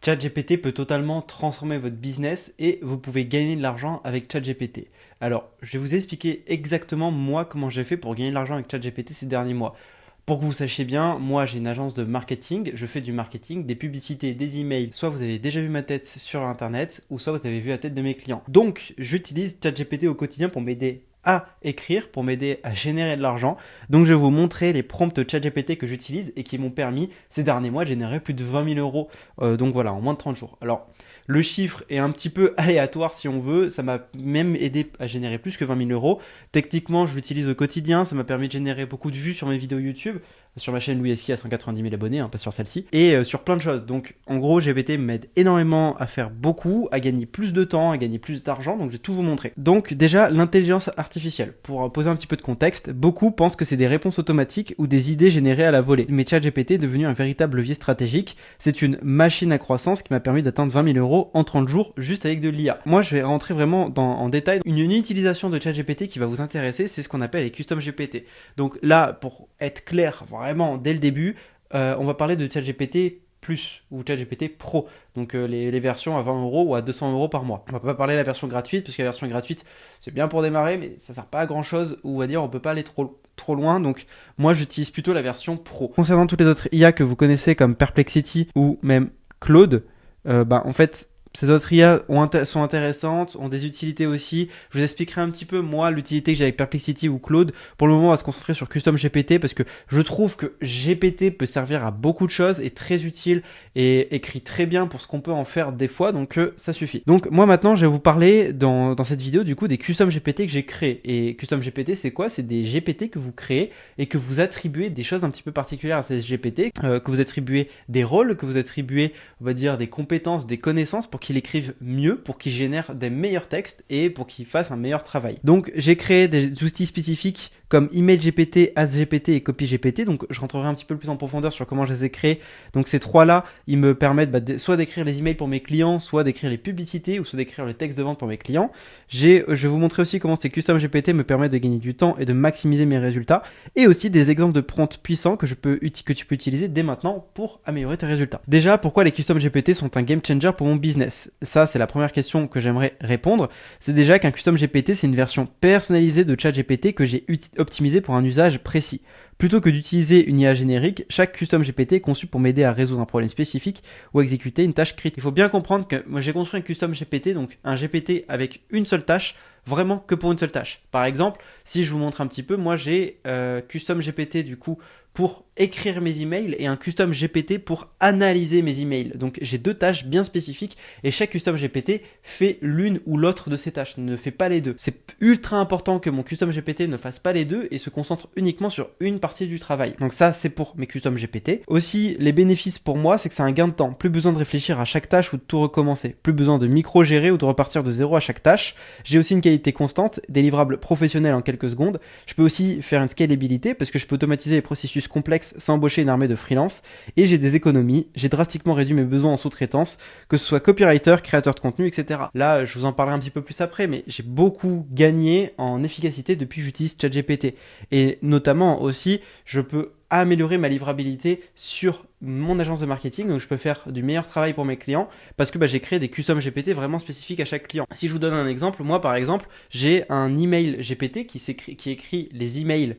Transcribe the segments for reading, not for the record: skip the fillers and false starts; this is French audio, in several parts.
ChatGPT peut totalement transformer votre business et vous pouvez gagner de l'argent avec ChatGPT. Alors, je vais vous expliquer exactement moi comment j'ai fait pour gagner de l'argent avec ChatGPT ces derniers mois. Pour que vous sachiez bien, moi j'ai une agence de marketing, je fais du marketing, des publicités, des emails. Soit vous avez déjà vu ma tête sur internet, ou soit vous avez vu la tête de mes clients. Donc, j'utilise ChatGPT au quotidien pour m'aider à écrire, pour m'aider à générer de l'argent. Donc je vais vous montrer les prompts ChatGPT que j'utilise et qui m'ont permis ces derniers mois de générer plus de 20 000 euros. Donc voilà, en moins de 30 jours. Alors le chiffre est un petit peu aléatoire si on veut, ça m'a même aidé à générer plus que 20 000 euros. Techniquement, je l'utilise au quotidien, ça m'a permis de générer beaucoup de vues sur mes vidéos YouTube, sur ma chaîne Louis Esqui à 190 000 abonnés, pas sur celle-ci, et sur plein de choses. Donc en gros, GPT m'aide énormément à faire beaucoup, à gagner plus de temps, à gagner plus d'argent, donc je vais tout vous montrer. Donc déjà, l'intelligence artificielle. Pour poser un petit peu de contexte, beaucoup pensent que c'est des réponses automatiques ou des idées générées à la volée. Mais ChatGPT est devenu un véritable levier stratégique. C'est une machine à croissance qui m'a permis d'atteindre 20 000 euros en 30 jours juste avec de l'IA. Moi, je vais rentrer vraiment en détail. Une utilisation de ChatGPT qui va vous intéresser, c'est ce qu'on appelle les custom GPT. Donc là, pour être clair, vraiment dès le début, on va parler de ChatGPT Plus ou ChatGPT Pro, donc les versions à 20 euros ou à 200 euros par mois. On va pas parler de la version gratuite, parce que la version gratuite, c'est bien pour démarrer, mais ça sert pas à grand chose, ou on va dire on peut pas aller trop loin, donc moi j'utilise plutôt la version Pro. Concernant toutes les autres IA que vous connaissez comme Perplexity ou même Claude, en fait, ces autres IA sont intéressantes, ont des utilités aussi. Je vous expliquerai un petit peu, moi, l'utilité que j'ai avec Perplexity ou Claude. Pour le moment, on va se concentrer sur Custom GPT parce que je trouve que GPT peut servir à beaucoup de choses, est très utile et écrit très bien pour ce qu'on peut en faire des fois, donc ça suffit. Donc moi maintenant, je vais vous parler dans cette vidéo du coup des Custom GPT que j'ai créés. Et Custom GPT, c'est quoi? C'est des GPT que vous créez et que vous attribuez des choses un petit peu particulières à ces GPT, que vous attribuez des rôles, que vous attribuez, on va dire, des compétences, des connaissances pour qu'ils écrivent mieux, pour qu'ils génèrent des meilleurs textes et pour qu'ils fassent un meilleur travail. Donc j'ai créé des outils spécifiques comme Email GPT, Ask GPT et Copy GPT. Donc je rentrerai un petit peu plus en profondeur sur comment je les ai créés. Donc ces trois-là, ils me permettent soit d'écrire les emails pour mes clients, soit d'écrire les publicités ou soit d'écrire les textes de vente pour mes clients. Je vais vous montrer aussi comment ces Custom GPT me permettent de gagner du temps et de maximiser mes résultats, et aussi des exemples de prompts puissants que tu peux utiliser dès maintenant pour améliorer tes résultats. Déjà, pourquoi les Custom GPT sont un game changer pour mon business? Ça, c'est la première question que j'aimerais répondre. C'est déjà qu'un Custom GPT, c'est une version personnalisée de ChatGPT que j'ai optimisée pour un usage précis. Plutôt que d'utiliser une IA générique, chaque Custom GPT est conçu pour m'aider à résoudre un problème spécifique ou exécuter une tâche critique. Il faut bien comprendre que moi j'ai construit un Custom GPT, donc un GPT avec une seule tâche, vraiment que pour une seule tâche. Par exemple, si je vous montre un petit peu, moi j'ai Custom GPT du coup pour écrire mes emails et un Custom GPT pour analyser mes emails. Donc j'ai deux tâches bien spécifiques et chaque Custom GPT fait l'une ou l'autre de ces tâches, ne fait pas les deux. C'est ultra important que mon Custom GPT ne fasse pas les deux et se concentre uniquement sur une partie du travail. Donc ça, c'est pour mes Custom GPT. Aussi, les bénéfices pour moi, c'est que c'est un gain de temps. Plus besoin de réfléchir à chaque tâche ou de tout recommencer. Plus besoin de micro-gérer ou de repartir de zéro à chaque tâche. J'ai aussi une qualité constante, des livrables professionnels en quelques secondes. Je peux aussi faire une scalabilité parce que je peux automatiser les processus complexes sans embaucher une armée de freelance, et j'ai des économies, j'ai drastiquement réduit mes besoins en sous-traitance, que ce soit copywriter, créateur de contenu, etc. Là, je vous en parlerai un petit peu plus après, mais j'ai beaucoup gagné en efficacité depuis que j'utilise ChatGPT. Et notamment aussi, je peux améliorer ma livrabilité sur mon agence de marketing, donc je peux faire du meilleur travail pour mes clients parce que j'ai créé des custom GPT vraiment spécifiques à chaque client. Si je vous donne un exemple, moi par exemple, j'ai un email GPT qui écrit les emails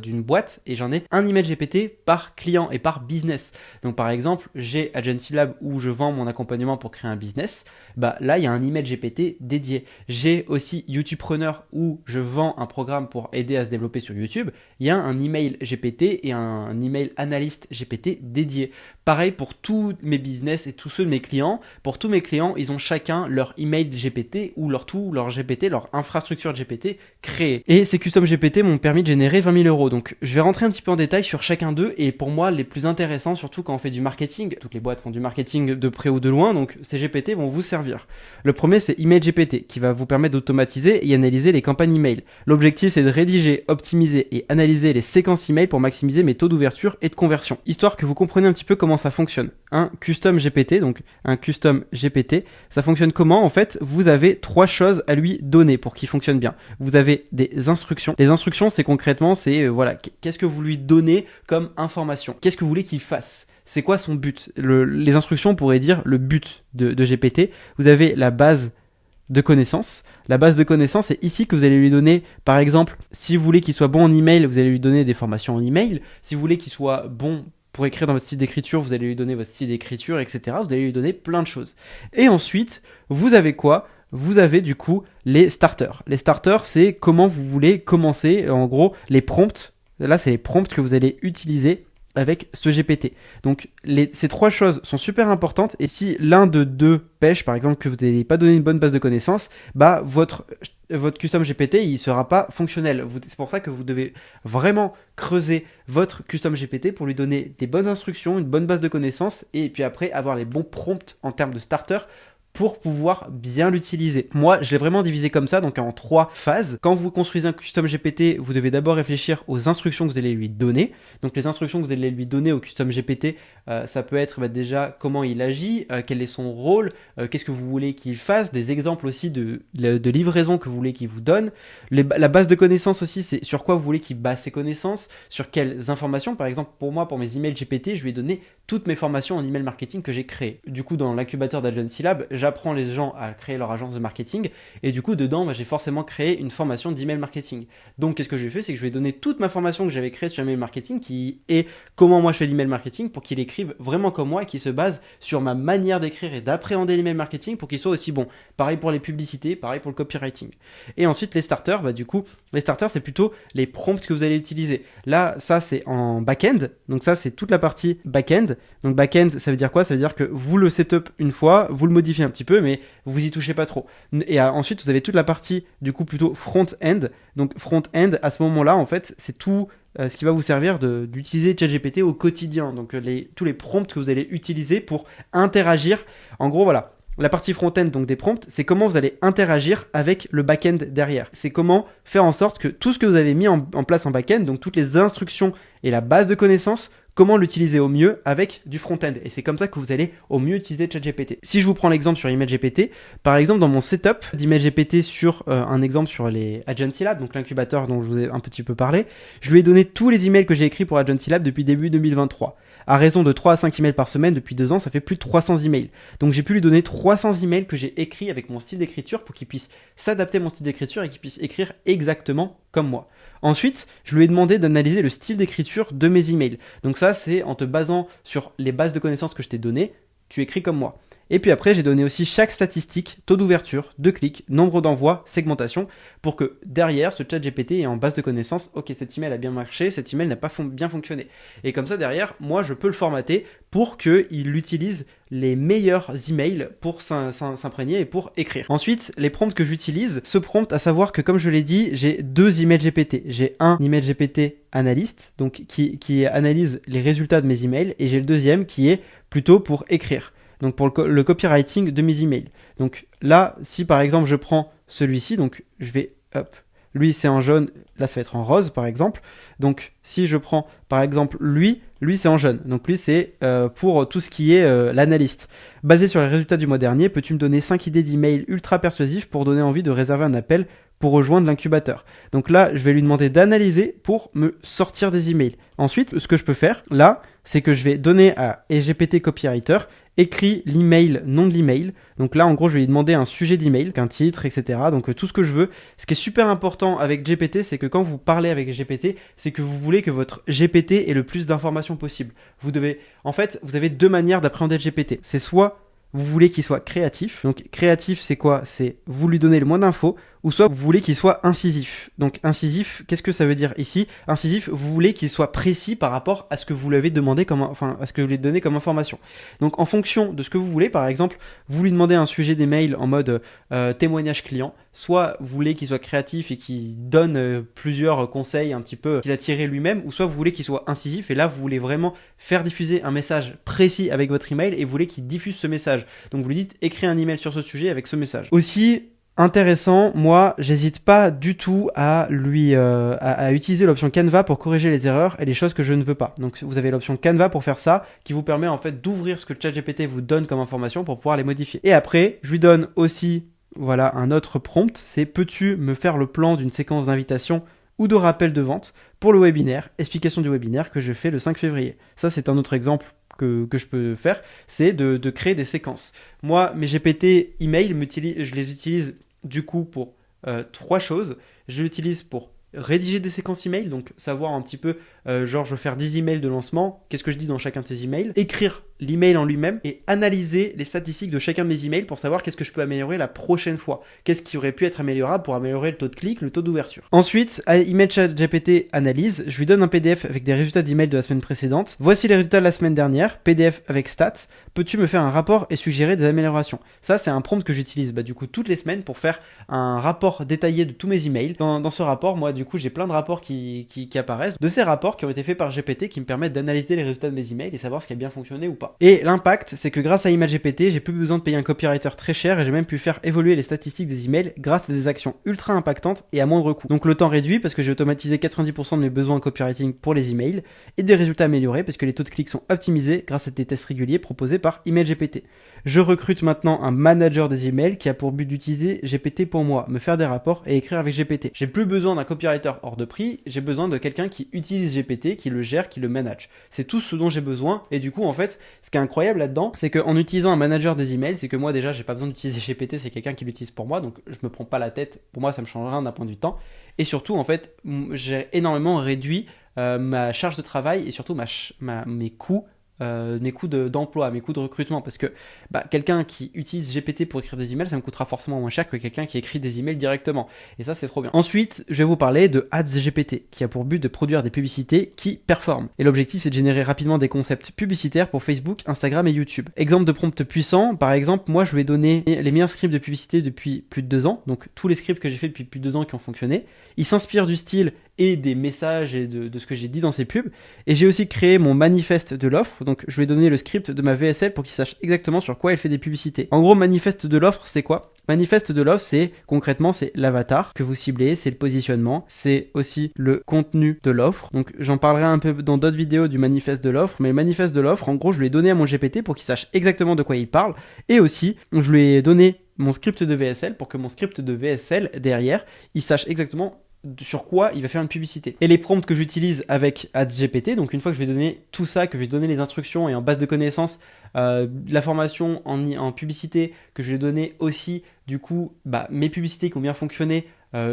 d'une boîte et j'en ai un email GPT par client et par business. Donc par exemple, j'ai Agency Lab où je vends mon accompagnement pour créer un business. Là, il y a un email GPT dédié. J'ai aussi Youtubepreneur où je vends un programme pour aider à se développer sur YouTube. Il y a un email GPT et un email analyste GPT dédié. Pareil pour tous mes business et tous ceux de mes clients. Pour tous mes clients, ils ont chacun leur email GPT ou leur GPT, leur infrastructure GPT créée. Et ces custom GPT m'ont permis de générer 20 000 euros. Donc je vais rentrer un petit peu en détail sur chacun d'eux et pour moi les plus intéressants, surtout quand on fait du marketing. Toutes les boîtes font du marketing de près ou de loin, donc ces GPT vont vous servir. Le premier, c'est Email GPT qui va vous permettre d'automatiser et analyser les campagnes email. L'objectif, c'est de rédiger, optimiser et analyser les séquences email pour maximiser mes taux d'ouverture et de conversion. Histoire que vous compreniez un petit peu comment ça fonctionne. Un custom GPT, donc un custom GPT, ça fonctionne comment? En fait, vous avez trois choses à lui donner pour qu'il fonctionne bien. Vous avez des instructions. Les instructions, c'est concrètement, qu'est-ce que vous lui donnez comme information? Qu'est-ce que vous voulez qu'il fasse? c'est quoi son but. Les instructions pourraient dire le but de GPT. Vous avez la base de connaissances. La base de connaissances, c'est ici que vous allez lui donner, par exemple, si vous voulez qu'il soit bon en email, vous allez lui donner des formations en email. Si vous voulez qu'il soit bon pour écrire dans votre style d'écriture, vous allez lui donner votre style d'écriture, etc. Vous allez lui donner plein de choses. Et ensuite, vous avez quoi ? Vous avez du coup les starters. Les starters, c'est comment vous voulez commencer, en gros, les prompts. Là, c'est les prompts que vous allez utiliser avec ce GPT. Donc ces trois choses sont super importantes, et si l'un de deux pêche, par exemple que vous n'avez pas donné une bonne base de connaissances, bah votre custom GPT il sera pas fonctionnel. C'est pour ça que vous devez vraiment creuser votre custom GPT pour lui donner des bonnes instructions, une bonne base de connaissances, et puis après avoir les bons prompts en termes de starter pour pouvoir bien l'utiliser. Moi, je l'ai vraiment divisé comme ça, donc en 3 phases. Quand vous construisez un custom GPT, vous devez d'abord réfléchir aux instructions que vous allez lui donner. Donc les instructions que vous allez lui donner au custom GPT, ça peut être déjà comment il agit, quel est son rôle, qu'est-ce que vous voulez qu'il fasse, des exemples aussi de livraison que vous voulez qu'il vous donne. La base de connaissances aussi, c'est sur quoi vous voulez qu'il base ses connaissances, sur quelles informations. Par exemple, pour moi, pour mes emails GPT, je lui ai donné toutes mes formations en email marketing que j'ai créées. Du coup, dans l'incubateur d'Agency Lab, j'apprends les gens à créer leur agence de marketing, et du coup, dedans, j'ai forcément créé une formation d'email marketing. Donc, qu'est-ce que je lui ai fait, c'est que je lui ai donné toute ma formation que j'avais créée sur email marketing, qui est comment moi je fais l'email marketing, pour qu'il écrive vraiment comme moi et qu'il se base sur ma manière d'écrire et d'appréhender l'email marketing pour qu'il soit aussi bon. Pareil pour les publicités, pareil pour le copywriting. Et ensuite, les starters, du coup, les starters, c'est plutôt les prompts que vous allez utiliser. Là, ça, c'est en back-end. Donc ça, c'est toute la partie back-end. Donc back-end, ça veut dire quoi ? Ça veut dire que vous le setup une fois, vous le modifiez un petit peu, mais vous y touchez pas trop. Et ensuite, vous avez toute la partie, du coup, plutôt front-end. Donc front-end, à ce moment-là, en fait, c'est tout ce qui va vous servir d'utiliser ChatGPT au quotidien. Donc tous les prompts que vous allez utiliser pour interagir. En gros, voilà. La partie front-end, donc des prompts, c'est comment vous allez interagir avec le back-end derrière. C'est comment faire en sorte que tout ce que vous avez mis en place en back-end, donc toutes les instructions et la base de connaissances, comment l'utiliser au mieux avec du front-end. Et c'est comme ça que vous allez au mieux utiliser ChatGPT. Si je vous prends l'exemple sur ImageGPT, par exemple dans mon setup d'ImageGPT sur un exemple sur les Agency Lab, donc l'incubateur dont je vous ai un petit peu parlé, je lui ai donné tous les emails que j'ai écrits pour Agency Lab depuis début 2023. À raison de 3 à 5 emails par semaine depuis 2 ans, ça fait plus de 300 emails. Donc j'ai pu lui donner 300 emails que j'ai écrits avec mon style d'écriture pour qu'il puisse s'adapter à mon style d'écriture et qu'il puisse écrire exactement comme moi. Ensuite, je lui ai demandé d'analyser le style d'écriture de mes emails. Donc ça, c'est en te basant sur les bases de connaissances que je t'ai données, tu écris comme moi. Et puis après, j'ai donné aussi chaque statistique, taux d'ouverture, de clics, nombre d'envois, segmentation, pour que derrière, ce chat GPT ait en base de connaissances, ok, cet email a bien marché, cet email n'a pas bien fonctionné. Et comme ça, derrière, moi, je peux le formater pour qu'il utilise les meilleurs emails pour s'imprégner et pour écrire. Ensuite, les prompts que j'utilise, ce prompt, à savoir que comme je l'ai dit, j'ai 2 emails GPT. J'ai un email GPT analyste, donc qui analyse les résultats de mes emails, et j'ai le deuxième qui est plutôt pour écrire. Donc pour le copywriting de mes emails. Donc là, si par exemple je prends celui-ci, donc je vais, hop, lui c'est en jaune, là ça va être en rose par exemple. Donc si je prends par exemple lui c'est en jaune. Donc lui c'est pour tout ce qui est l'analyste. Basé sur les résultats du mois dernier, peux-tu me donner 5 idées d'emails ultra persuasifs pour donner envie de réserver un appel pour rejoindre l'incubateur. Donc là, je vais lui demander d'analyser pour me sortir des emails. Ensuite, ce que je peux faire là, c'est que je vais donner à GPT Copywriter écrit l'email, nom de l'email. Donc là, en gros, je vais lui demander un sujet d'email, un titre, etc. Donc tout ce que je veux. Ce qui est super important avec GPT, c'est que quand vous parlez avec GPT, c'est que vous voulez que votre GPT ait le plus d'informations possible. En fait, vous avez 2 manières d'appréhender le GPT. C'est soit vous voulez qu'il soit créatif. Donc créatif, c'est quoi ? C'est vous lui donnez le moins d'infos, ou soit vous voulez qu'il soit incisif. Donc incisif, qu'est-ce que ça veut dire ici ? Incisif, vous voulez qu'il soit précis par rapport à ce que vous lui avez demandé à ce que vous lui donnez comme information. Donc en fonction de ce que vous voulez, par exemple, vous lui demandez un sujet d'email en mode témoignage client, soit vous voulez qu'il soit créatif et qu'il donne plusieurs conseils un petit peu qu'il a tiré lui-même, ou soit vous voulez qu'il soit incisif et là vous voulez vraiment faire diffuser un message précis avec votre email et vous voulez qu'il diffuse ce message. Donc vous lui dites écris un email sur ce sujet avec ce message. Aussi intéressant, moi j'hésite pas du tout à lui à utiliser l'option Canva pour corriger les erreurs et les choses que je ne veux pas. Donc vous avez l'option Canva pour faire ça, qui vous permet en fait d'ouvrir ce que le ChatGPT vous donne comme information pour pouvoir les modifier. Et après, je lui donne aussi un autre prompt, c'est peux-tu me faire le plan d'une séquence d'invitation ou de rappel de vente pour le webinaire, explication du webinaire que je fais le 5 février. Ça c'est un autre exemple que je peux faire, c'est de créer des séquences. Moi, mes GPT email, je les utilise du coup pour 3 choses. Je l'utilise pour rédiger des séquences email, donc savoir un petit peu, genre je veux faire 10 emails de lancement, qu'est-ce que je dis dans chacun de ces emails, écrire l'email en lui-même et analyser les statistiques de chacun de mes emails pour savoir qu'est-ce que je peux améliorer la prochaine fois, qu'est-ce qui aurait pu être améliorable pour améliorer le taux de clic, le taux d'ouverture. Ensuite, email ChatGPT analyse, je lui donne un PDF avec des résultats d'email de la semaine précédente, voici les résultats de la semaine dernière, PDF avec stats, peux-tu me faire un rapport et suggérer des améliorations? Ça, c'est un prompt que j'utilise du coup toutes les semaines pour faire un rapport détaillé de tous mes emails. Dans ce rapport, moi du coup j'ai plein de rapports qui apparaissent, de ces rapports qui ont été faits par GPT qui me permettent d'analyser les résultats de mes emails et savoir ce qui a bien fonctionné ou pas. Et l'impact, c'est que grâce à ImageGPT, j'ai plus besoin de payer un copywriter très cher et j'ai même pu faire évoluer les statistiques des emails grâce à des actions ultra impactantes et à moindre coût. Donc le temps réduit parce que j'ai automatisé 90% de mes besoins en copywriting pour les emails et des résultats améliorés parce que les taux de clics sont optimisés grâce à des tests réguliers proposés par ImageGPT. Je recrute maintenant un manager des emails qui a pour but d'utiliser GPT pour moi, me faire des rapports et écrire avec GPT. J'ai plus besoin d'un copywriter hors de prix, j'ai besoin de quelqu'un qui utilise GPT, qui le gère, qui le manage. C'est tout ce dont j'ai besoin et du coup en fait, ce qui est incroyable là-dedans, c'est qu'en utilisant un manager des emails, c'est que moi déjà j'ai pas besoin d'utiliser GPT, c'est quelqu'un qui l'utilise pour moi, donc je me prends pas la tête, pour moi ça me change rien d'un point de vue temps. Et surtout en fait, j'ai énormément réduit ma charge de travail et surtout mes coûts d'emploi, mes coûts de recrutement, parce que quelqu'un qui utilise GPT pour écrire des emails, ça me coûtera forcément moins cher que quelqu'un qui écrit des emails directement. Et ça, c'est trop bien. Ensuite, je vais vous parler de Ads GPT, qui a pour but de produire des publicités qui performent. Et l'objectif, c'est de générer rapidement des concepts publicitaires pour Facebook, Instagram et YouTube. Exemple de prompt puissant, par exemple, moi, je lui ai donné les meilleurs scripts de publicité depuis plus de 2 ans, donc tous les scripts que j'ai fait depuis plus de 2 ans qui ont fonctionné. Il s'inspire du style et des messages et de ce que j'ai dit dans ces pubs. Et j'ai aussi créé mon manifeste de l'offre, donc je lui ai donné le script de ma VSL pour qu'il sache exactement sur quoi elle fait des publicités. En gros, manifeste de l'offre, c'est quoi ? Manifeste de l'offre, c'est concrètement, c'est l'avatar que vous ciblez, c'est le positionnement, c'est aussi le contenu de l'offre. Donc j'en parlerai un peu dans d'autres vidéos du manifeste de l'offre, mais le manifeste de l'offre, en gros, je lui ai donné à mon GPT pour qu'il sache exactement de quoi il parle, et aussi, je lui ai donné mon script de VSL pour que mon script de VSL, derrière, il sache exactement sur quoi il va faire une publicité. Et les prompts que j'utilise avec AdsGPT, donc une fois que je vais donner tout ça, que je vais donner les instructions et en base de connaissances, la formation en publicité, que je vais donner aussi du coup mes publicités qui ont bien fonctionné,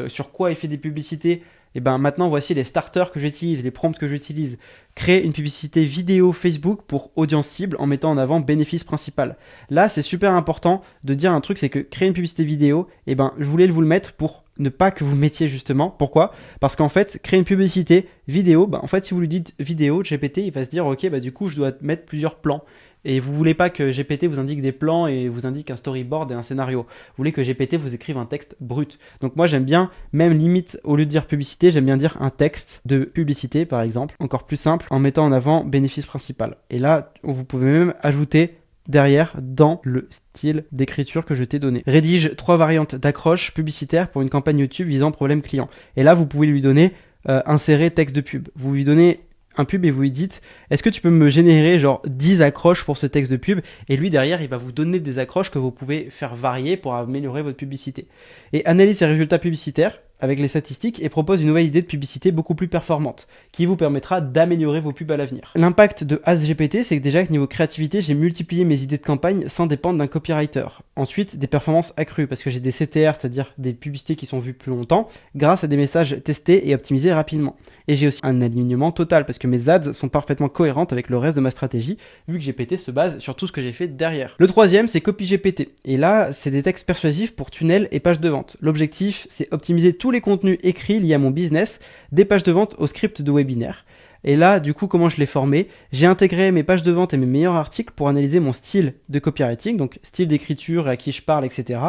sur quoi il fait des publicités, et maintenant voici les starters que j'utilise, les prompts que j'utilise. Créer une publicité vidéo Facebook pour audience cible en mettant en avant bénéfice principal. Là, c'est super important de dire un truc, c'est que créer une publicité vidéo, je voulais vous le mettre pour ne pas que vous mettiez justement. Pourquoi ? Parce qu'en fait, créer une publicité vidéo, en fait, si vous lui dites vidéo, GPT, il va se dire, ok, du coup, je dois mettre plusieurs plans. Et vous voulez pas que GPT vous indique des plans et vous indique un storyboard et un scénario. Vous voulez que GPT vous écrive un texte brut. Donc moi, j'aime bien, même limite, au lieu de dire publicité, j'aime bien dire un texte de publicité, par exemple. Encore plus simple, en mettant en avant bénéfice principal. Et là, vous pouvez même ajouter derrière dans le style d'écriture que je t'ai donné. Rédige 3 variantes d'accroche publicitaire pour une campagne YouTube visant problème client. Et là, vous pouvez lui donner insérer texte de pub. Vous lui donnez un pub et vous lui dites est-ce que tu peux me générer genre 10 accroches pour ce texte de pub, et lui derrière il va vous donner des accroches que vous pouvez faire varier pour améliorer votre publicité. Et analyse ses résultats publicitaires avec les statistiques et propose une nouvelle idée de publicité beaucoup plus performante qui vous permettra d'améliorer vos pubs à l'avenir. L'impact de AdsGPT, c'est que déjà que niveau créativité, j'ai multiplié mes idées de campagne sans dépendre d'un copywriter. Ensuite, des performances accrues parce que j'ai des CTR, c'est-à-dire des publicités qui sont vues plus longtemps grâce à des messages testés et optimisés rapidement. Et j'ai aussi un alignement total parce que mes ads sont parfaitement cohérentes avec le reste de ma stratégie vu que GPT se base sur tout ce que j'ai fait derrière. Le troisième, c'est CopyGPT. Et là, c'est des textes persuasifs pour tunnels et pages de vente. L'objectif, c'est optimiser tous les contenus écrits liés à mon business, des pages de vente au script de webinaire. Et là, du coup, comment je l'ai formé ? J'ai intégré mes pages de vente et mes meilleurs articles pour analyser mon style de copywriting, donc style d'écriture, à qui je parle, etc.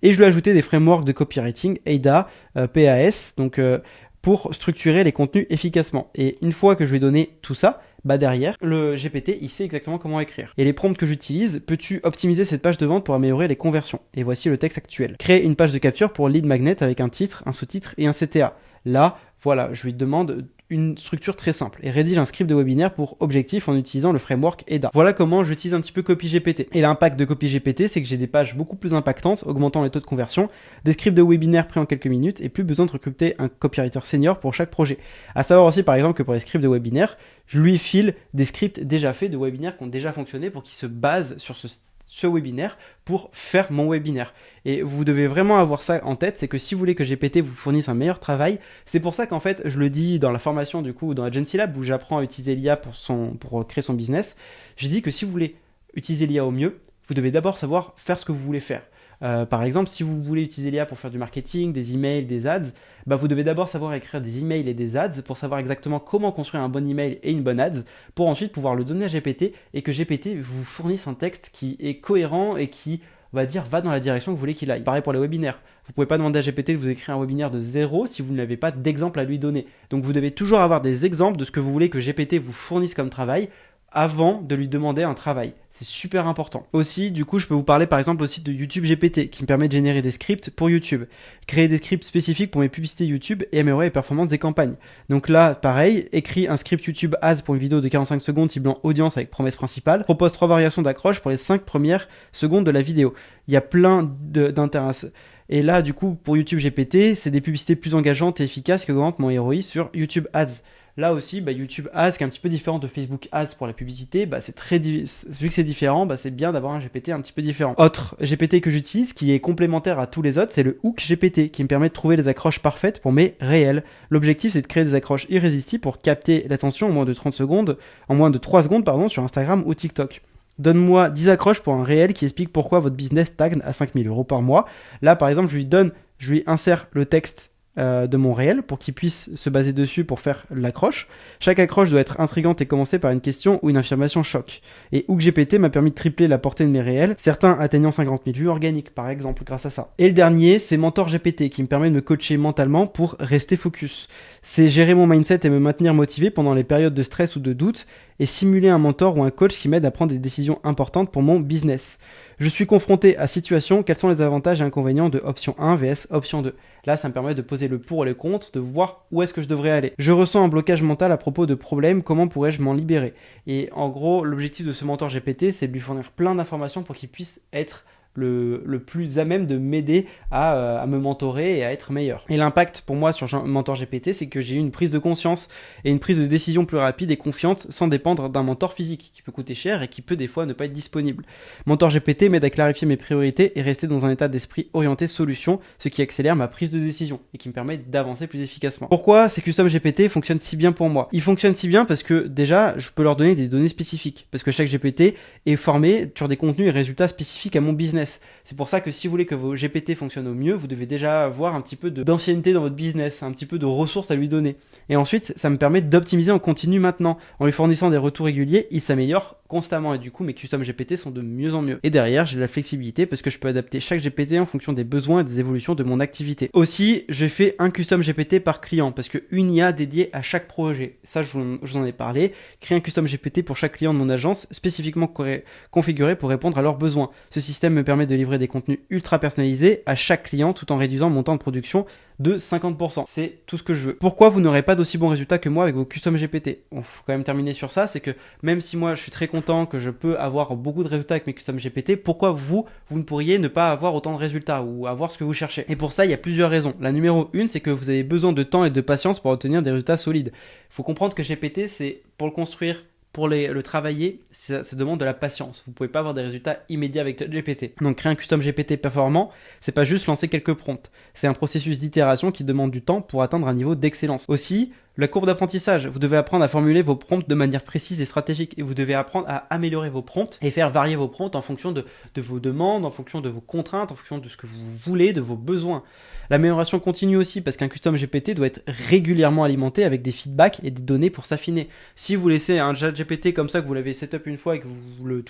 Et je lui ai ajouté des frameworks de copywriting, AIDA, PAS, donc pour structurer les contenus efficacement. Et une fois que je lui ai donné tout ça, derrière, le GPT, il sait exactement comment écrire. Et les prompts que j'utilise, peux-tu optimiser cette page de vente pour améliorer les conversions ? Et voici le texte actuel. Créer une page de capture pour lead magnet avec un titre, un sous-titre et un CTA. Là, voilà, je lui demande une structure très simple et rédige un script de webinaire pour objectif en utilisant le framework EDA. Voilà comment j'utilise un petit peu CopyGPT. Et l'impact de CopyGPT, c'est que j'ai des pages beaucoup plus impactantes, augmentant les taux de conversion, des scripts de webinaire pris en quelques minutes et plus besoin de recruter un copywriter senior pour chaque projet. À savoir aussi par exemple que pour les scripts de webinaire, je lui file des scripts déjà faits de webinaires qui ont déjà fonctionné pour qu'ils se basent sur ce webinaire pour faire mon webinaire. Et vous devez vraiment avoir ça en tête, c'est que si vous voulez que GPT vous fournisse un meilleur travail, c'est pour ça qu'en fait, je le dis dans la formation du coup, dans Agency Lab, où j'apprends à utiliser l'IA pour créer son business, je dis que si vous voulez utiliser l'IA au mieux, vous devez d'abord savoir faire ce que vous voulez faire. Par exemple, si vous voulez utiliser l'IA pour faire du marketing, des emails, des ads, vous devez d'abord savoir écrire des emails et des ads pour savoir exactement comment construire un bon email et une bonne ads pour ensuite pouvoir le donner à GPT et que GPT vous fournisse un texte qui est cohérent et qui, on va dire, va dans la direction que vous voulez qu'il aille. Pareil pour les webinaires. Vous ne pouvez pas demander à GPT de vous écrire un webinaire de zéro si vous n'avez pas d'exemple à lui donner. Donc vous devez toujours avoir des exemples de ce que vous voulez que GPT vous fournisse comme travail avant de lui demander un travail. C'est super important. Aussi, du coup, je peux vous parler par exemple aussi de YouTube GPT qui me permet de générer des scripts pour YouTube, créer des scripts spécifiques pour mes publicités YouTube et améliorer les performances des campagnes. Donc là, pareil, écrit un script YouTube Ads pour une vidéo de 45 secondes ciblant audience avec promesse principale, propose 3 variations d'accroche pour les 5 premières secondes de la vidéo. Il y a plein d'intérêts. Et là, du coup, pour YouTube GPT, c'est des publicités plus engageantes et efficaces qui augmentent mon ROI sur YouTube Ads. Là aussi, YouTube Ads, qui est un petit peu différent de Facebook Ads pour la publicité, vu que c'est différent, c'est bien d'avoir un GPT un petit peu différent. Autre GPT que j'utilise, qui est complémentaire à tous les autres, c'est le Hook GPT, qui me permet de trouver les accroches parfaites pour mes réels. L'objectif, c'est de créer des accroches irrésistibles pour capter l'attention en moins de 3 secondes, sur Instagram ou TikTok. Donne-moi 10 accroches pour un réel qui explique pourquoi votre business stagne à 5 000 € par mois. Là, par exemple, je lui insère le texte de mon réel pour qu'il puisse se baser dessus pour faire l'accroche. Chaque accroche doit être intrigante et commencer par une question ou une affirmation choc. Et HookGPT m'a permis de tripler la portée de mes réels, certains atteignant 50 000 vues organiques par exemple grâce à ça. Et le dernier, c'est MentorGPT qui me permet de me coacher mentalement pour rester focus. C'est gérer mon mindset et me maintenir motivé pendant les périodes de stress ou de doute et simuler un mentor ou un coach qui m'aide à prendre des décisions importantes pour mon business. Je suis confronté à situation, quels sont les avantages et inconvénients de option 1 vs option 2. Là, ça me permet de poser le pour et le contre, de voir où est-ce que je devrais aller. Je ressens un blocage mental à propos de problèmes, comment pourrais-je m'en libérer? Et en gros, l'objectif de ce mentor GPT, c'est de lui fournir plein d'informations pour qu'il puisse être le plus à même de m'aider à me mentorer et à être meilleur. Et l'impact pour moi sur Mentor GPT, c'est que j'ai eu une prise de conscience et une prise de décision plus rapide et confiante sans dépendre d'un mentor physique qui peut coûter cher et qui peut des fois ne pas être disponible. Mentor GPT m'aide à clarifier mes priorités et rester dans un état d'esprit orienté solution, ce qui accélère ma prise de décision et qui me permet d'avancer plus efficacement. Pourquoi ces custom GPT fonctionnent si bien pour moi? Ils fonctionnent si bien parce que déjà, je peux leur donner des données spécifiques, parce que chaque GPT est formé sur des contenus et résultats spécifiques à mon business. C'est pour ça que si vous voulez que vos GPT fonctionnent au mieux, vous devez déjà avoir un petit peu d'ancienneté dans votre business, un petit peu de ressources à lui donner. Et ensuite, ça me permet d'optimiser en continu maintenant. En lui fournissant des retours réguliers, il s'améliore constamment et du coup mes custom GPT sont de mieux en mieux. Et derrière, j'ai de la flexibilité parce que je peux adapter chaque GPT en fonction des besoins et des évolutions de mon activité. Aussi, j'ai fait un custom GPT par client parce que une IA dédiée à chaque projet. Ça, je vous en ai parlé. Créer un custom GPT pour chaque client de mon agence spécifiquement configuré pour répondre à leurs besoins. Ce système me permet de livrer des contenus ultra personnalisés à chaque client tout en réduisant mon temps de production de 50%. C'est tout ce que je veux. Pourquoi vous n'aurez pas d'aussi bons résultats que moi avec vos custom GPT? Bon, faut quand même terminer sur ça, c'est que même si moi je suis très content que je peux avoir beaucoup de résultats avec mes custom GPT, pourquoi vous ne pourriez ne pas avoir autant de résultats ou avoir ce que vous cherchez? Et pour ça, il y a plusieurs raisons. La numéro 1, c'est que vous avez besoin de temps et de patience pour obtenir des résultats solides. Il faut comprendre que GPT, c'est pour le construire, pour le travailler, ça demande de la patience. Vous ne pouvez pas avoir des résultats immédiats avec GPT. Donc créer un custom GPT performant, c'est pas juste lancer quelques prompts. C'est un processus d'itération qui demande du temps pour atteindre un niveau d'excellence. Aussi, la courbe d'apprentissage. Vous devez apprendre à formuler vos prompts de manière précise et stratégique. Et vous devez apprendre à améliorer vos prompts et faire varier vos prompts en fonction de vos demandes, en fonction de vos contraintes, en fonction de ce que vous voulez, de vos besoins. L'amélioration continue aussi parce qu'un custom GPT doit être régulièrement alimenté avec des feedbacks et des données pour s'affiner. Si vous laissez un chat GPT comme ça, que vous l'avez setup une fois et que vous le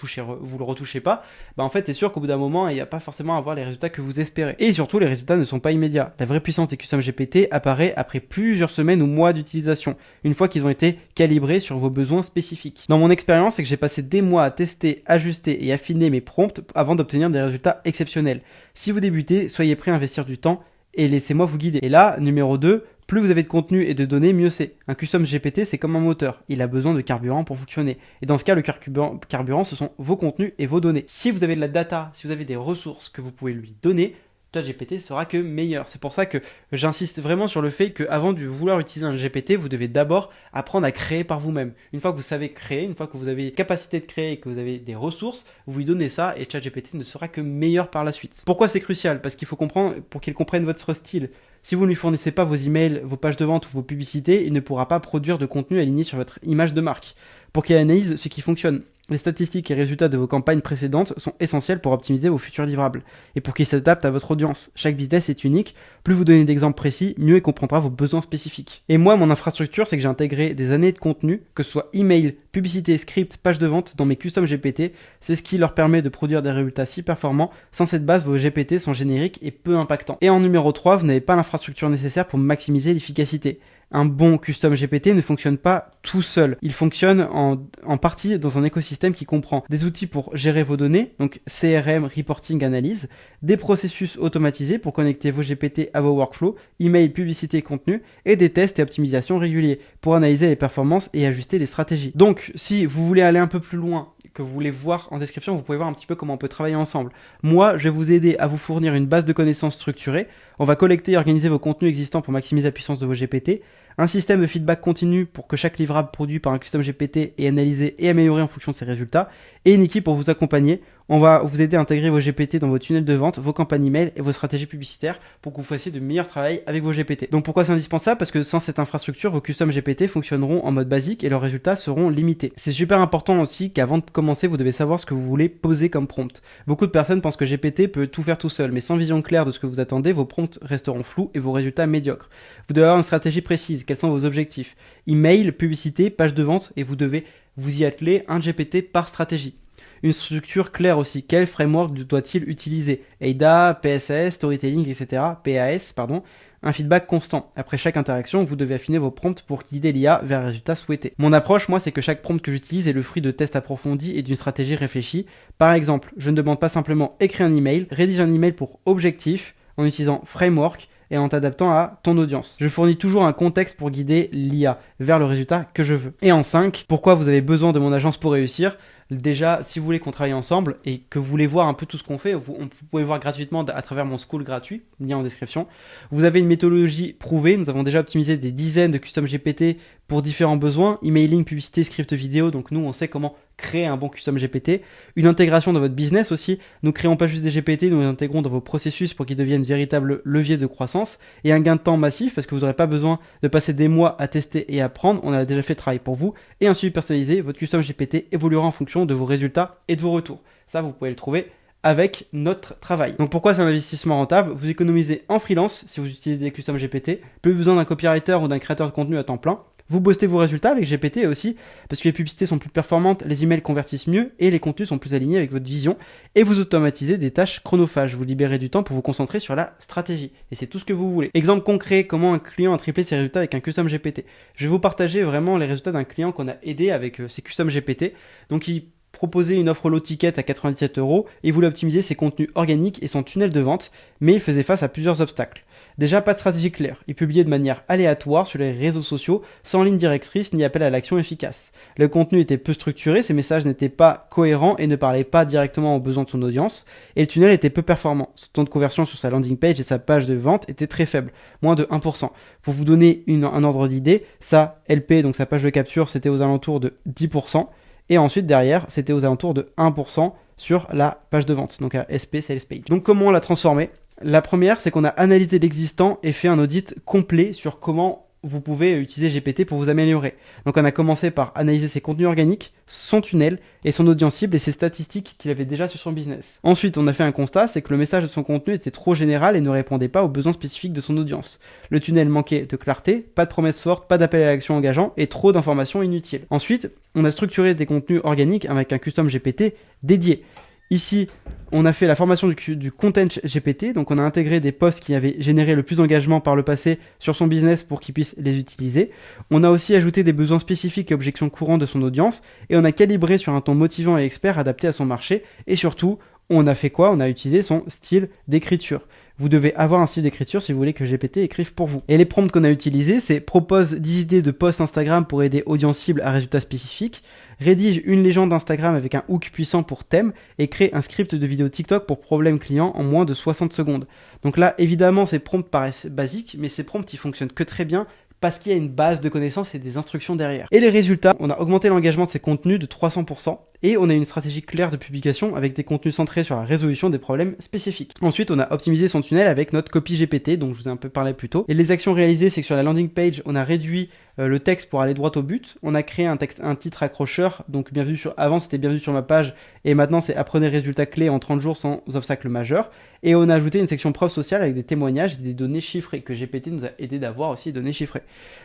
retouchez pas, en fait c'est sûr qu'au bout d'un moment il n'y a pas forcément à avoir les résultats que vous espérez. Et surtout les résultats ne sont pas immédiats. La vraie puissance des custom GPT apparaît après plusieurs semaines ou mois d'utilisation, une fois qu'ils ont été calibrés sur vos besoins spécifiques. Dans mon expérience, c'est que j'ai passé des mois à tester, ajuster et affiner mes prompts avant d'obtenir des résultats exceptionnels. Si vous débutez, soyez prêt à investir du temps et laissez-moi vous guider. Et là, numéro 2, Plus vous avez de contenu et de données, mieux c'est. Un custom GPT, c'est comme un moteur. Il a besoin de carburant pour fonctionner. Et dans ce cas, le carburant, ce sont vos contenus et vos données. Si vous avez de la data, si vous avez des ressources que vous pouvez lui donner, ChatGPT sera que meilleur. C'est pour ça que j'insiste vraiment sur le fait qu'avant de vouloir utiliser un GPT, vous devez d'abord apprendre à créer par vous-même. Une fois que vous savez créer, une fois que vous avez capacité de créer et que vous avez des ressources, vous lui donnez ça et ChatGPT ne sera que meilleur par la suite. Pourquoi c'est crucial? Parce qu'il faut comprendre, pour qu'il comprenne votre style. Si vous ne lui fournissez pas vos emails, vos pages de vente ou vos publicités, il ne pourra pas produire de contenu aligné sur votre image de marque. Pour qu'il analyse ce qui fonctionne. Les statistiques et résultats de vos campagnes précédentes sont essentiels pour optimiser vos futurs livrables et pour qu'ils s'adaptent à votre audience. Chaque business est unique, plus vous donnez d'exemples précis, mieux il comprendra vos besoins spécifiques. Et moi, mon infrastructure, c'est que j'ai intégré des années de contenu, que ce soit email, publicité, script, page de vente, dans mes custom GPT. C'est ce qui leur permet de produire des résultats si performants. Sans cette base, vos GPT sont génériques et peu impactants. Et en numéro 3, vous n'avez pas l'infrastructure nécessaire pour maximiser l'efficacité. Un bon custom GPT ne fonctionne pas tout seul. Il fonctionne en partie dans un écosystème qui comprend des outils pour gérer vos données, donc CRM, reporting, analyse, des processus automatisés pour connecter vos GPT à vos workflows, email, publicité, contenu, et des tests et optimisations réguliers pour analyser les performances et ajuster les stratégies. Donc, si vous voulez aller un peu plus loin, que vous voulez voir en description, vous pouvez voir un petit peu comment on peut travailler ensemble. Moi, je vais vous aider à vous fournir une base de connaissances structurée. On va collecter et organiser vos contenus existants pour maximiser la puissance de vos GPT. Un système de feedback continu pour que chaque livrable produit par un custom GPT est analysé et amélioré en fonction de ses résultats. Et une équipe pour vous accompagner. On va vous aider à intégrer vos GPT dans vos tunnels de vente, vos campagnes email et vos stratégies publicitaires pour que vous fassiez de meilleurs travail avec vos GPT. Donc pourquoi c'est indispensable? Parce que sans cette infrastructure, vos custom GPT fonctionneront en mode basique et leurs résultats seront limités. C'est super important aussi qu'avant de commencer, vous devez savoir ce que vous voulez poser comme prompt. Beaucoup de personnes pensent que GPT peut tout faire tout seul, mais sans vision claire de ce que vous attendez, vos prompts resteront flous et vos résultats médiocres. Vous devez avoir une stratégie précise. Quels sont vos objectifs? Email, publicité, page de vente, et vous devez vous y atteler un GPT par stratégie. Une structure claire aussi. Quel framework doit-il utiliser? AIDA, PSAS, Storytelling, etc. PAS, pardon. Un feedback constant. Après chaque interaction, vous devez affiner vos prompts pour guider l'IA vers le résultat souhaité. Mon approche, moi, c'est que chaque prompt que j'utilise est le fruit de tests approfondis et d'une stratégie réfléchie. Par exemple, je ne demande pas simplement écrire un email, rédige un email pour objectif en utilisant framework et en t'adaptant à ton audience. Je fournis toujours un contexte pour guider l'IA vers le résultat que je veux. Et en 5, pourquoi vous avez besoin de mon agence pour réussir? Déjà, si vous voulez qu'on travaille ensemble et que vous voulez voir un peu tout ce qu'on fait, vous pouvez le voir gratuitement à travers mon school gratuit, lien en description. Vous avez une méthodologie prouvée. Nous avons déjà optimisé des dizaines de custom GPT pour différents besoins, emailing, publicité, script vidéo. Donc nous, on sait comment créer un bon custom GPT. Une intégration dans votre business aussi. Nous créons pas juste des GPT, nous les intégrons dans vos processus pour qu'ils deviennent véritables leviers de croissance. Et un gain de temps massif parce que vous n'aurez pas besoin de passer des mois à tester et à apprendre. On a déjà fait le travail pour vous. Et un suivi personnalisé. Votre custom GPT évoluera en fonction de vos résultats et de vos retours. Ça, vous pouvez le trouver avec notre travail. Donc pourquoi c'est un investissement rentable? Vous économisez en freelance si vous utilisez des custom GPT. Plus besoin d'un copywriter ou d'un créateur de contenu à temps plein. Vous boostez vos résultats avec GPT aussi, parce que les publicités sont plus performantes, les emails convertissent mieux et les contenus sont plus alignés avec votre vision. Et vous automatisez des tâches chronophages. Vous libérez du temps pour vous concentrer sur la stratégie. Et c'est tout ce que vous voulez. Exemple concret, comment un client a triplé ses résultats avec un custom GPT. Je vais vous partager vraiment les résultats d'un client qu'on a aidé avec ses custom GPT. Donc il proposait une offre low ticket à 97 € et voulait optimiser ses contenus organiques et son tunnel de vente, mais il faisait face à plusieurs obstacles. Déjà, pas de stratégie claire. Il publiait de manière aléatoire sur les réseaux sociaux, sans ligne directrice ni appel à l'action efficace. Le contenu était peu structuré, ses messages n'étaient pas cohérents et ne parlaient pas directement aux besoins de son audience, et le tunnel était peu performant. Son taux de conversion sur sa landing page et sa page de vente était très faible, moins de 1%. Pour vous donner un ordre d'idée, sa LP, donc sa page de capture, c'était aux alentours de 10%, et ensuite derrière, c'était aux alentours de 1% sur la page de vente, donc à SP Sales Page. Donc comment la transformer? La première, c'est qu'on a analysé l'existant et fait un audit complet sur comment vous pouvez utiliser GPT pour vous améliorer. Donc on a commencé par analyser ses contenus organiques, son tunnel et son audience cible et ses statistiques qu'il avait déjà sur son business. Ensuite, on a fait un constat, c'est que le message de son contenu était trop général et ne répondait pas aux besoins spécifiques de son audience. Le tunnel manquait de clarté, pas de promesses fortes, pas d'appel à l'action engageant et trop d'informations inutiles. Ensuite, on a structuré des contenus organiques avec un custom GPT dédié. Ici, on a fait la formation du content GPT, donc on a intégré des posts qui avaient généré le plus d'engagement par le passé sur son business pour qu'il puisse les utiliser. On a aussi ajouté des besoins spécifiques et objections courantes de son audience, et on a calibré sur un ton motivant et expert adapté à son marché, et surtout, On a fait quoi? On a utilisé son style d'écriture. Vous devez avoir un style d'écriture si vous voulez que GPT écrive pour vous. Et les prompts qu'on a utilisés, c'est propose 10 idées de posts Instagram pour aider audience cible à résultats spécifiques, rédige une légende Instagram avec un hook puissant pour thème et crée un script de vidéo TikTok pour problème client en moins de 60 secondes. Donc là, évidemment, ces prompts paraissent basiques, mais ces prompts, ils fonctionnent que très bien parce qu'il y a une base de connaissances et des instructions derrière. Et les résultats, on a augmenté l'engagement de ces contenus de 300%. Et on a une stratégie claire de publication avec des contenus centrés sur la résolution des problèmes spécifiques. Ensuite, on a optimisé son tunnel avec notre copy GPT, dont je vous ai un peu parlé plus tôt. Et les actions réalisées, c'est que sur la landing page, on a réduit le texte pour aller droit au but. On a créé un titre accrocheur, donc avant c'était bienvenue sur ma page, et maintenant c'est apprenez résultats clés en 30 jours sans obstacle majeur. Et on a ajouté une section preuve sociale avec des témoignages et des données chiffrées, que GPT nous a aidé d'avoir aussi, des données chiffrées.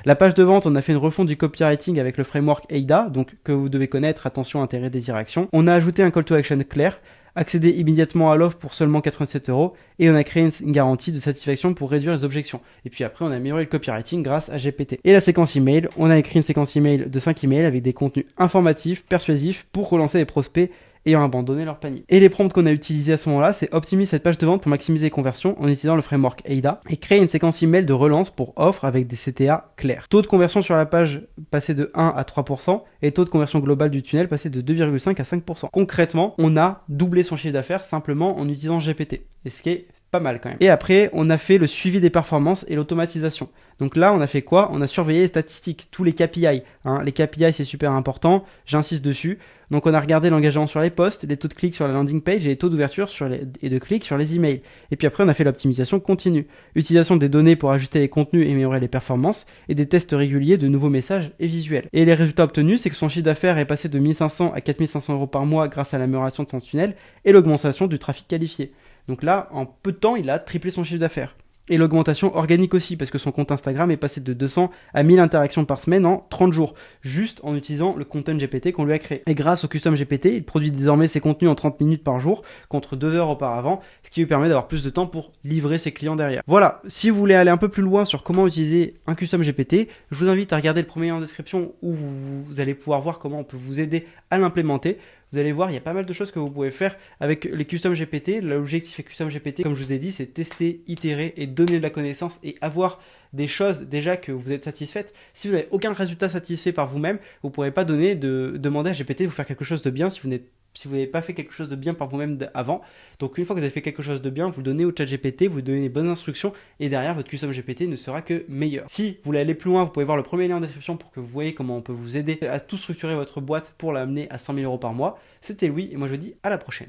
La page de vente, on a fait une refonte du copywriting avec le framework AIDA, donc que vous devez connaître, attention, intérêt, désir, action. On a ajouté un call to action clair, accéder immédiatement à l'offre pour seulement 87€, et on a créé une garantie de satisfaction pour réduire les objections. Et puis après, on a amélioré le copywriting grâce à GPT. Et la séquence email, on a écrit une séquence email de 5 emails avec des contenus informatifs, persuasifs, pour relancer les prospects ayant abandonné leur panier. Et les prompts qu'on a utilisés à ce moment-là, c'est optimiser cette page de vente pour maximiser les conversions en utilisant le framework AIDA et créer une séquence email de relance pour offre avec des CTA clairs. Taux de conversion sur la page passé de 1 à 3% et taux de conversion global du tunnel passé de 2,5 à 5%. Concrètement, on a doublé son chiffre d'affaires simplement en utilisant GPT. Et ce qui est pas mal quand même. Et après, on a fait le suivi des performances et l'automatisation. Donc là, on a fait quoi? On a surveillé les statistiques, tous les KPI. Les KPI, c'est super important, j'insiste dessus. Donc on a regardé l'engagement sur les posts, les taux de clics sur la landing page et les taux d'ouverture et de clics sur les emails. Et puis après, on a fait l'optimisation continue. Utilisation des données pour ajuster les contenus et améliorer les performances et des tests réguliers de nouveaux messages et visuels. Et les résultats obtenus, c'est que son chiffre d'affaires est passé de 1500 à 4500€ par mois grâce à l'amélioration de son tunnel et l'augmentation du trafic qualifié. Donc là, en peu de temps, il a triplé son chiffre d'affaires. Et l'augmentation organique aussi, parce que son compte Instagram est passé de 200 à 1000 interactions par semaine en 30 jours, juste en utilisant le content GPT qu'on lui a créé. Et grâce au custom GPT, il produit désormais ses contenus en 30 minutes par jour, contre 2 heures auparavant, ce qui lui permet d'avoir plus de temps pour livrer ses clients derrière. Voilà, si vous voulez aller un peu plus loin sur comment utiliser un custom GPT, je vous invite à regarder le premier lien en description où vous allez pouvoir voir comment on peut vous aider à l'implémenter. Vous allez voir, il y a pas mal de choses que vous pouvez faire avec les custom GPT. L'objectif avec custom GPT, comme je vous ai dit, c'est tester, itérer et donner de la connaissance et avoir des choses déjà que vous êtes satisfaites. Si vous n'avez aucun résultat satisfait par vous-même, vous ne pourrez pas demander à GPT de vous faire quelque chose de bien si vous n'avez pas fait quelque chose de bien par vous-même avant. Donc une fois que vous avez fait quelque chose de bien, vous le donnez au chat GPT, vous lui donnez les bonnes instructions et derrière votre custom GPT ne sera que meilleur. Si vous voulez aller plus loin, vous pouvez voir le premier lien en description pour que vous voyez comment on peut vous aider à tout structurer votre boîte pour l'amener à 100 000€ par mois. C'était Louis et moi je vous dis à la prochaine.